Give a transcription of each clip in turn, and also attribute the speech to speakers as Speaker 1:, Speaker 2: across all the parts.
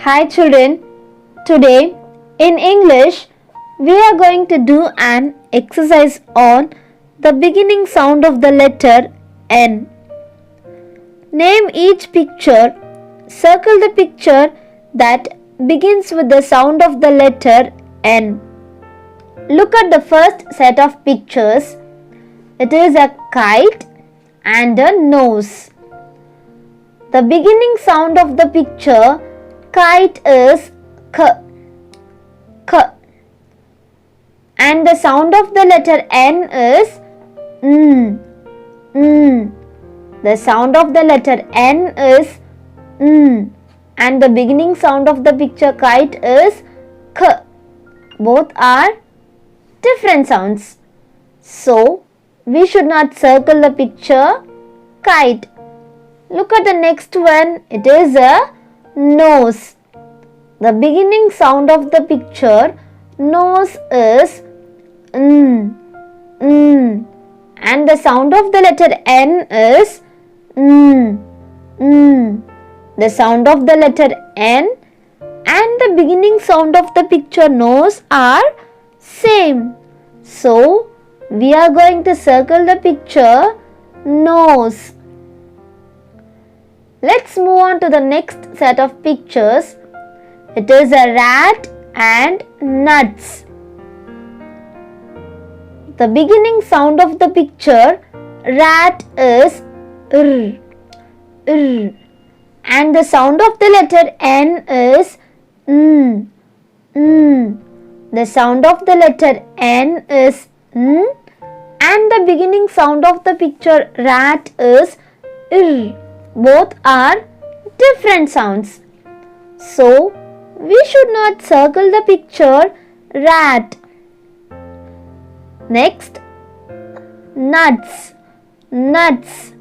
Speaker 1: Hi children, today in English we are going to do an exercise on the beginning sound of the letter N. Name each picture, circle the picture that begins with the sound of the letter N. Look at the first set of pictures. It is a kite and a nose. The beginning sound of the picture kite is k, k, and the sound of the letter N is n, n. The sound of the letter N is n, and the beginning sound of the picture kite is k. Both are different sounds. So, we should not circle the picture kite. Look at the next one. It is a nose. The beginning sound of the picture nose is n, n, and the sound of the letter N is n, n. The sound of the letter N and the beginning sound of the picture nose are same. So, we are going to circle the picture nose. Let's move on to the next set of pictures. It is a rat and nuts. The beginning sound of the picture rat is r, r, and the sound of the letter N is n, n. The sound of the letter N is n, and the beginning sound of the picture rat is r. Both are different sounds. So, we should not circle the picture rat. Next, nuts. Nuts.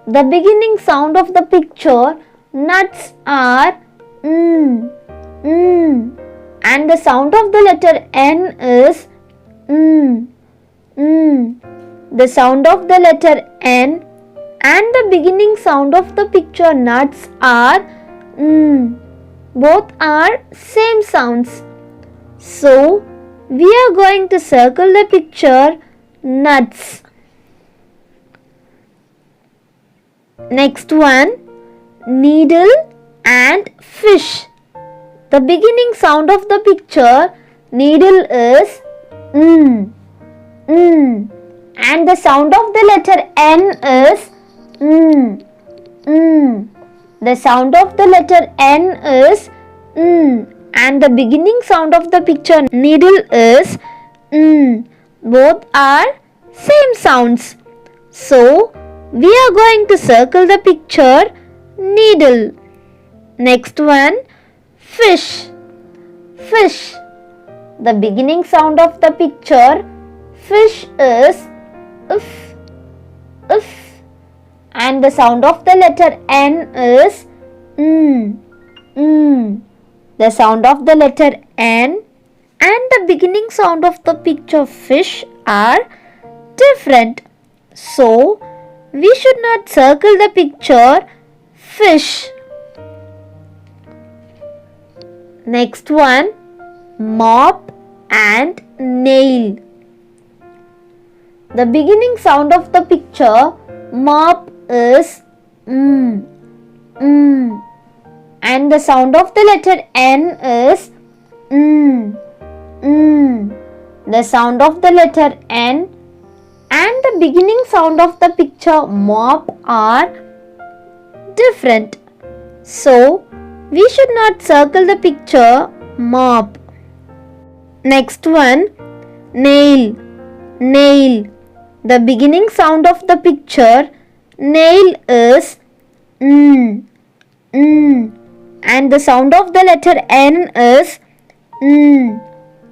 Speaker 1: The beginning sound of the picture nuts are n, n, and the sound of the letter N is n, n. The sound of the letter N and the beginning sound of the picture nuts are n. Both are same sounds. So, we are going to circle the picture nuts. Next one, needle and fish. The beginning sound of the picture needle is n, n, and the sound of the letter N is n, n. The sound of the letter N is n, and the beginning sound of the picture needle is n. Both are same sounds. So, we are going to circle the picture needle. Next one, fish. Fish. The beginning sound of the picture fish is if, if, and the sound of the letter N is n, n. The sound of the letter N and the beginning sound of the picture fish are different. So, we should not circle the picture fish. Next one, mop and nail. The beginning sound of the picture mop is m, m, and the sound of the letter N is n, n. The sound of the letter N and the beginning sound of the picture mop are different. So, we should not circle the picture mop. Next one, nail. Nail. The beginning sound of the picture nail is n, n, and the sound of the letter N is n,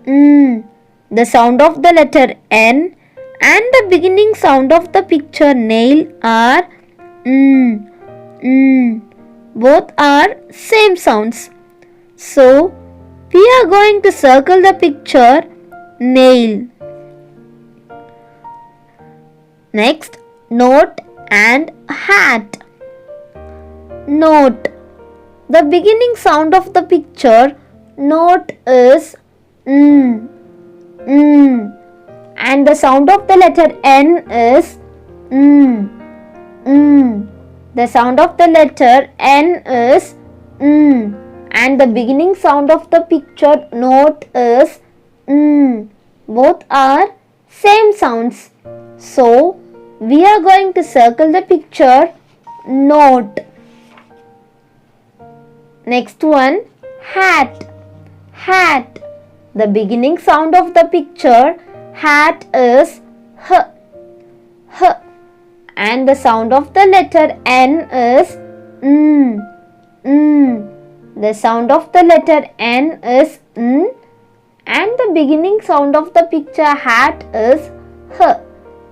Speaker 1: n. The sound of the letter N and the beginning sound of the picture nail are n, n. Both are same sounds. So, we are going to circle the picture nail. Next, note and hat. Note. The beginning sound of the picture note is n. And the sound of the letter N is n. The sound of the letter N is n. And the beginning sound of the picture note is n. Both are same sounds. So, we are going to circle the picture note. Next one, hat. Hat. The beginning sound of the picture hat is h. And the sound of the letter N is n. The sound of the letter N is n. And the beginning sound of the picture hat is h.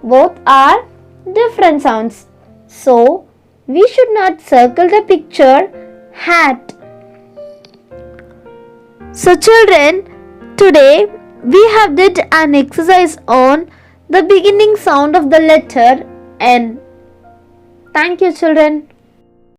Speaker 1: Both are different sounds. So, we should not circle the picture hat. So children, today we have did an exercise on the beginning sound of the letter N. Thank you children.